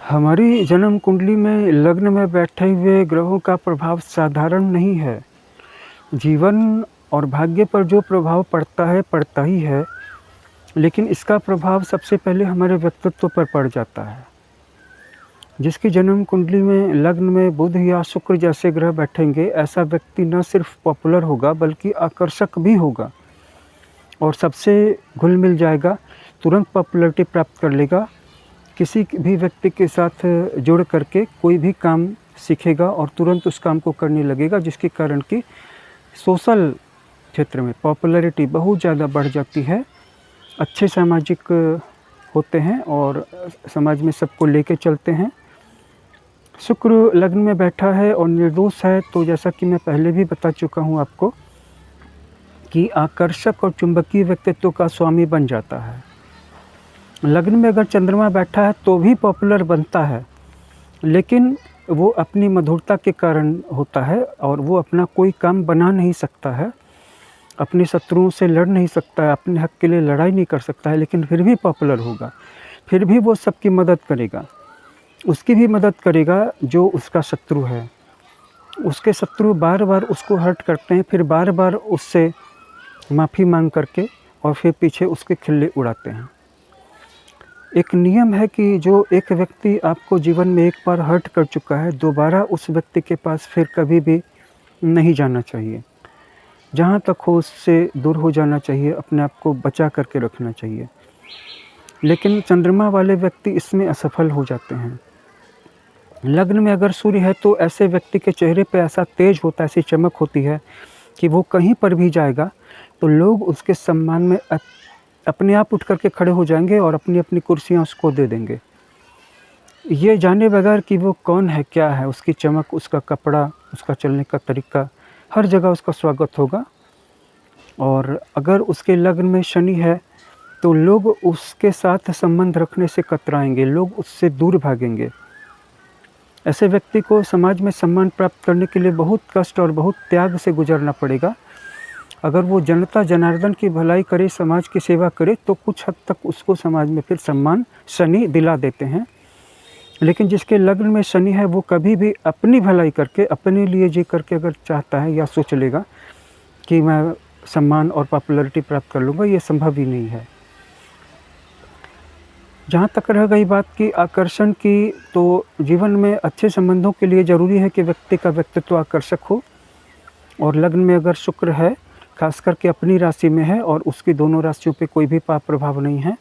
हमारी जन्म कुंडली में लग्न में बैठे हुए ग्रहों का प्रभाव साधारण नहीं है। जीवन और भाग्य पर जो प्रभाव पड़ता ही है, लेकिन इसका प्रभाव सबसे पहले हमारे व्यक्तित्व पर पड़ जाता है। जिसकी जन्म कुंडली में लग्न में बुध या शुक्र जैसे ग्रह बैठेंगे, ऐसा व्यक्ति न सिर्फ पॉपुलर होगा बल्कि आकर्षक भी होगा और सबसे घुल-मिल जाएगा, तुरंत पॉपुलैरिटी प्राप्त कर लेगा। किसी भी व्यक्ति के साथ जुड़ करके कोई भी काम सीखेगा और तुरंत उस काम को करने लगेगा, जिसके कारण कि सोशल क्षेत्र में पॉपुलैरिटी बहुत ज़्यादा बढ़ जाती है। अच्छे सामाजिक होते हैं और समाज में सबको लेके चलते हैं। शुक्र लग्न में बैठा है और निर्दोष है, तो जैसा कि मैं पहले भी बता चुका हूँ आपको कि आकर्षक और चुंबकीय व्यक्तित्व का स्वामी बन जाता है। लग्न में अगर चंद्रमा बैठा है तो भी पॉपुलर बनता है, लेकिन वो अपनी मधुरता के कारण होता है और वो अपना कोई काम बना नहीं सकता है, अपने शत्रुओं से लड़ नहीं सकता है, अपने हक के लिए लड़ाई नहीं कर सकता है, लेकिन फिर भी पॉपुलर होगा। फिर भी वो सबकी मदद करेगा, उसकी भी मदद करेगा जो उसका शत्रु है। उसके शत्रु बार-बार उसको हर्ट करते हैं, फिर बार-बार उससे माफ़ी मांग करके और फिर पीछे उसके खिल्ले उड़ाते हैं। एक नियम है कि जो एक व्यक्ति आपको जीवन में एक बार हर्ट कर चुका है, दोबारा उस व्यक्ति के पास फिर कभी भी नहीं जाना चाहिए। जहाँ तक हो उससे दूर हो जाना चाहिए, अपने आप को बचा करके रखना चाहिए। लेकिन चंद्रमा वाले व्यक्ति इसमें असफल हो जाते हैं। लग्न में अगर सूर्य है तो ऐसे व्यक्ति के चेहरे पे ऐसा तेज होता है, ऐसी चमक होती है कि वो कहीं पर भी जाएगा तो लोग उसके सम्मान में अपने आप उठ कर के खड़े हो जाएंगे और अपनी-अपनी कुर्सियाँ उसको दे देंगे। ये जाने बगैर कि वो कौन है, क्या है, उसकी चमक, उसका कपड़ा, उसका चलने का तरीका, हर जगह उसका स्वागत होगा। और अगर उसके लग्न में शनि है, तो लोग उसके साथ संबंध रखने से कतराएँगे, लोग उससे दूर भागेंगे। ऐसे व्यक्ति को समाज में सम्मान प्राप्त करने के लिए बहुत कष्ट और बहुत त्याग से गुज़रना पड़ेगा। अगर वो जनता जनार्दन की भलाई करे, समाज की सेवा करे, तो कुछ हद तक उसको समाज में फिर सम्मान शनि दिला देते हैं। लेकिन जिसके लग्न में शनि है, वो कभी भी अपनी भलाई करके, अपने लिए जी करके अगर चाहता है या सोच लेगा कि मैं सम्मान और पॉपुलैरिटी प्राप्त कर लूँगा, ये संभव ही नहीं है। जहाँ तक रह गई बात की आकर्षण की, तो जीवन में अच्छे संबंधों के लिए ज़रूरी है कि व्यक्ति का व्यक्तित्व आकर्षक हो। और लग्न में अगर शुक्र है, खास करके अपनी राशि में है और उसकी दोनों राशियों पे कोई भी पाप प्रभाव नहीं है,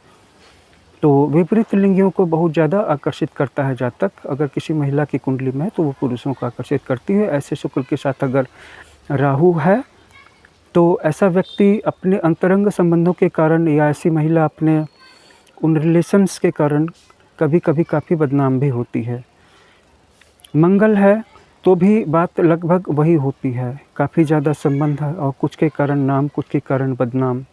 तो विपरीत लिंगियों को बहुत ज़्यादा आकर्षित करता है जातक। अगर किसी महिला की कुंडली में है तो वो पुरुषों को आकर्षित करती है। ऐसे शुक्र के साथ अगर राहु है, तो ऐसा व्यक्ति अपने अंतरंग संबंधों के कारण या ऐसी महिला अपने उन रिलेशंस के कारण कभी-कभी काफ़ी बदनाम भी होती है। मंगल है तो भी बात लगभग वही होती है, काफ़ी ज़्यादा संबंध है और कुछ के कारण नाम, कुछ के कारण बदनाम।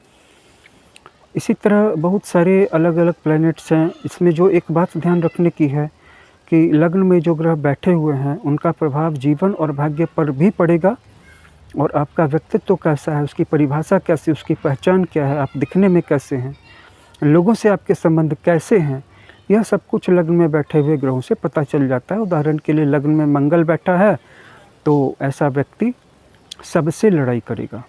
इसी तरह बहुत सारे अलग-अलग प्लैनेट्स हैं। इसमें जो एक बात ध्यान रखने की है कि लग्न में जो ग्रह बैठे हुए हैं, उनका प्रभाव जीवन और भाग्य पर भी पड़ेगा और आपका व्यक्तित्व कैसा है, उसकी परिभाषा कैसी, उसकी पहचान क्या है, आप दिखने में कैसे हैं, लोगों से आपके संबंध कैसे हैं, यह सब कुछ लग्न में बैठे हुए ग्रहों से पता चल जाता है। उदाहरण के लिए लग्न में मंगल बैठा है, तो ऐसा व्यक्ति सबसे लड़ाई करेगा।